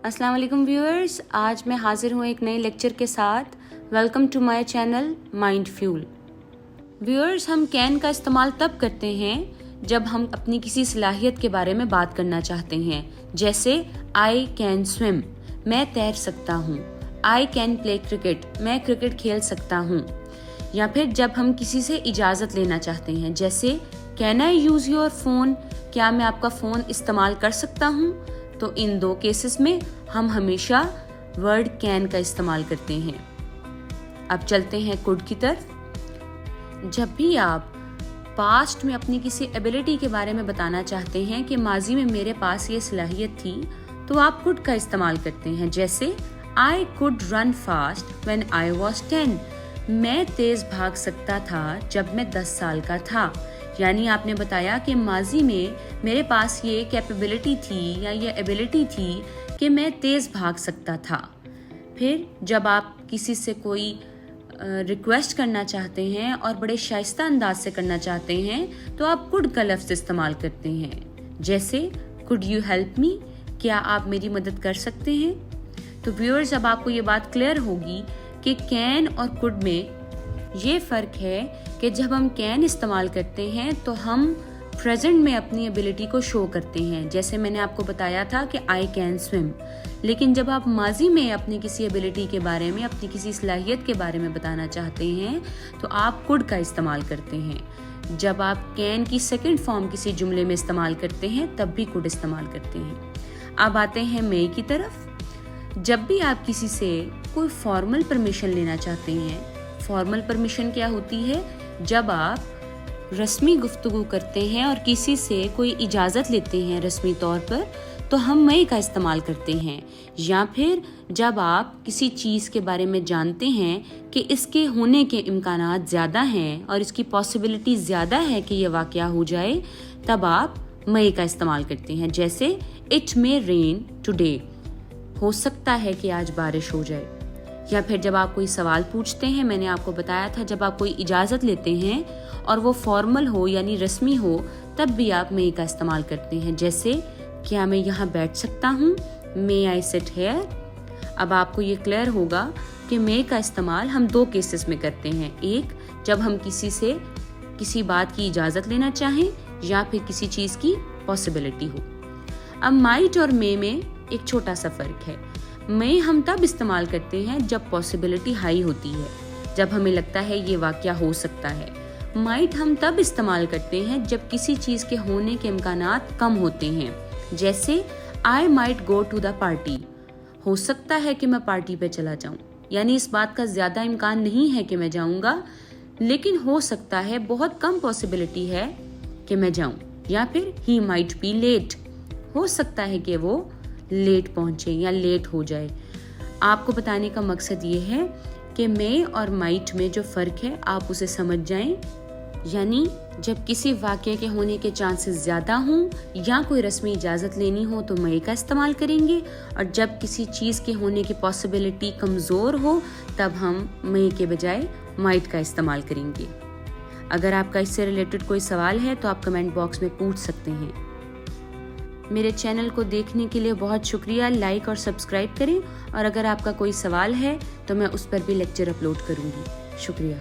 अस्सलाम वालेकुम व्यूअर्स, आज मैं हाजिर हूँ एक नए लेक्चर के साथ। Welcome to my channel mind fuel. Viewers, हम कैन का इस्तेमाल तब करते हैं जब हम अपनी किसी सलाहियत के बारे में बात करना चाहते हैं, जैसे आई कैन स्विम, मैं तैर सकता हूँ। आई कैन प्ले क्रिकेट, मैं क्रिकेट खेल सकता हूँ। या फिर जब हम किसी से इजाज़त लेना चाहते हैं, जैसे can I use your phone, क्या मैं आपका फ़ोन इस्तेमाल कर सकता हूँ। तो इन दो केसेस में हम हमेशा वर्ड कैन का इस्तेमाल करते हैं। अब चलते हैं कुड की तरफ। जब भी आप पास्ट में अपनी किसी एबिलिटी के बारे में बताना चाहते हैं कि माजी में मेरे पास ये सलाहियत थी, तो आप कुड का इस्तेमाल करते हैं, जैसे I could run fast when I was 10, मैं तेज भाग सकता था जब मैं 10 साल का था। यानी आपने बताया कि माजी में मेरे पास ये कैपेबिलिटी थी या ये एबिलिटी थी कि मैं तेज़ भाग सकता था। फिर जब आप किसी से कोई रिक्वेस्ट करना चाहते हैं और बड़े शाइस्ता अंदाज से करना चाहते हैं, तो आप कुड का लफ्ज़ इस्तेमाल करते हैं, जैसे कुड यू हेल्प मी, क्या आप मेरी मदद कर सकते हैं। तो व्यूअर्स, अब आपको ये बात क्लियर होगी कि कैन और कुड में ये फ़र्क है कि जब हम कैन इस्तेमाल करते हैं तो हम प्रेजेंट में अपनी एबिलिटी को शो करते हैं, जैसे मैंने आपको बताया था कि आई कैन स्विम। लेकिन जब आप माजी में अपनी किसी एबिलिटी के बारे में, अपनी किसी सलाहियत के बारे में बताना चाहते हैं, तो आप कुड का इस्तेमाल करते हैं। जब आप कैन की सेकंड फॉर्म किसी जुमले में इस्तेमाल करते हैं, तब भी कुड इस्तेमाल करते हैं। अब आते हैं मे की तरफ। जब भी आप किसी से कोई फॉर्मल परमिशन लेना चाहते हैं, फॉर्मल परमिशन क्या होती है, जब आप रस्मी गुफ्तगू करते हैं और किसी से कोई इजाज़त लेते हैं रस्मी तौर पर, तो हम मई का इस्तेमाल करते हैं। या फिर जब आप किसी चीज़ के बारे में जानते हैं कि इसके होने के इम्कानात ज़्यादा हैं और इसकी पॉसिबिलिटी ज़्यादा है कि यह वाक़या हो जाए, तब आप मई का इस्तेमाल करते हैं, जैसे इट मे रेन टुडे, हो सकता है कि आज बारिश हो जाए। या फिर जब आप कोई सवाल पूछते हैं, मैंने आपको बताया था जब आप कोई इजाज़त लेते हैं और वो फॉर्मल हो यानी रस्मी हो, तब भी आप मे का इस्तेमाल करते हैं, जैसे क्या मैं यहाँ बैठ सकता हूँ, मे आई सिट हेयर। अब आपको ये क्लियर होगा कि मे का इस्तेमाल हम दो केसेस में करते हैं, एक जब हम किसी से किसी बात की इजाज़त लेना चाहें या फिर किसी चीज़ की पॉसिबिलिटी हो। अब माइट और मे में एक छोटा सा फ़र्क है। मे हम तब इस्तेमाल करते हैं जब पॉसिबिलिटी हाई होती है, जब हमें लगता है ये वाक़या हो सकता है। माइट हम तब इस्तेमाल करते हैं जब किसी चीज़ के होने के इम्कानात कम होते हैं, जैसे I might go to the party, हो सकता है कि मैं पार्टी पे चला जाऊं, यानी इस बात का ज़्यादा इम्कान नहीं है कि मैं जाऊंगा, लेकिन हो सकता है, बहुत कम पॉसिबिलिटी है कि मैं जाऊं। या फिर ही माइट बी लेट, हो सकता है कि वो लेट पहुंचे या लेट हो जाए। आपको बताने का मकसद ये है कि मे और माइट में जो फ़र्क है आप उसे समझ जाएं। यानी जब किसी वाक़ये के होने के चांसेस ज़्यादा हों या कोई रस्मी इजाज़त लेनी हो तो मे का इस्तेमाल करेंगे, और जब किसी चीज़ के होने की पॉसिबिलिटी कमज़ोर हो तब हम मे के बजाय माइट का इस्तेमाल करेंगे। अगर आपका इससे रिलेटेड कोई सवाल है तो आप कमेंट बॉक्स में पूछ सकते हैं। मेरे चैनल को देखने के लिए बहुत शुक्रिया। लाइक और सब्सक्राइब करें, और अगर आपका कोई सवाल है तो मैं उस पर भी लेक्चर अपलोड करूँगी। शुक्रिया।